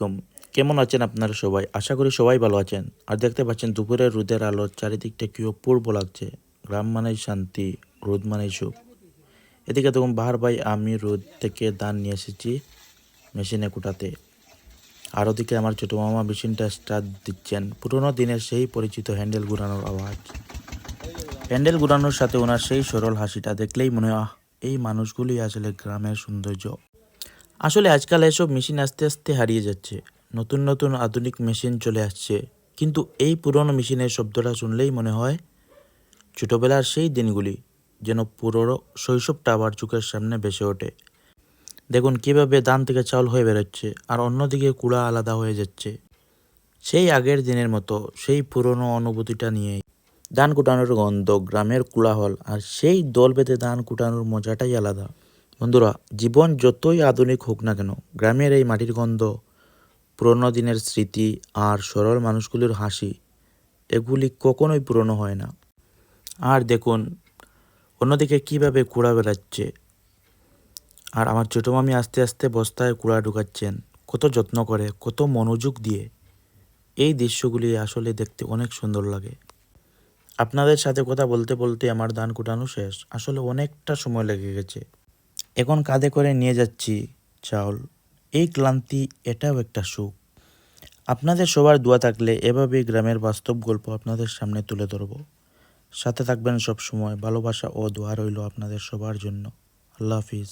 কম কেমন আছেন আপনারা সবাই? আশা করি সবাই ভালো আছেন। আর দেখতে পাচ্ছেন দুপুরের রোদের আলো চারিদিকটা কি অপূর্ব লাগছে। গ্রাম মানেই শান্তি, রোদ মানেই সুখ। এদিকে দেখুন বাহার ভাই আমি রোদ থেকে ধান নিয়ে এসেছি মেশিনে কুটাতে। আর ওদিকে আমার ছোট মামা মেশিনটা স্টার্ট দিচ্ছেন। পুরোনো দিনের সেই পরিচিত হ্যান্ডেল ঘুরানোর আওয়াজ। হ্যান্ডেল ঘুরানোর সাথে ওনার সেই সরল হাসিটা দেখলেই মনে হয় এই মানুষগুলি আসলে গ্রামের সৌন্দর্য। আসলে আজকাল এসব মেশিন আস্তে আস্তে হারিয়ে যাচ্ছে। নতুন নতুন আধুনিক মেশিন চলে আসছে, কিন্তু এই পুরনো মেশিনের শব্দটা শুনলেই মনে হয় ছোটবেলার সেই দিনগুলি, যেন পুরো শৈশবটা আবার চোখের সামনে ভেসে ওঠে। দেখুন কিভাবে ধান থেকে চাউল হয়ে বেরোচ্ছে, আর অন্যদিকে কুড়া আলাদা হয়ে যাচ্ছে। সেই আগের দিনের মতো সেই পুরনো অনুভূতিটা নিয়েই ধান কুটানোর গন্ধ, গ্রামের কোলাহল, আর সেই দল বেঁধে ধান কুটানোর মজাটাই আলাদা। বন্ধুরা, জীবন যতই আধুনিক হোক না কেন, গ্রামের এই মাটির গন্ধ, পুরোনো দিনের স্মৃতি আর সরল মানুষগুলির হাসি, এগুলি কখনোই পুরনো হয় না। আর দেখুন অন্যদিকে কিভাবে কুড়া বেড়াচ্ছে, আর আমার ছোটো মামি আস্তে আস্তে বস্তায় কুড়া ঢুকাচ্ছেন, কত যত্ন করে, কত মনোযোগ দিয়ে। এই দৃশ্যগুলি আসলে দেখতে অনেক সুন্দর লাগে। আপনাদের সাথে কথা বলতে বলতে আমার ধান কুটানো শেষ। আসলে অনেকটা সময় লেগে গেছে। এখন কাঁধে করে নিয়ে যাচ্ছি চাউল। এই ক্লান্তি, এটাও একটা সুখ। আপনাদের সবার দোয়া থাকলে এভাবেই গ্রামের বাস্তব গল্প আপনাদের সামনে তুলে ধরব। সাথে থাকবেন সব সময়। ভালোবাসা ও দোয়া রইল আপনাদের সবার জন্য। আল্লাহ হাফিজ।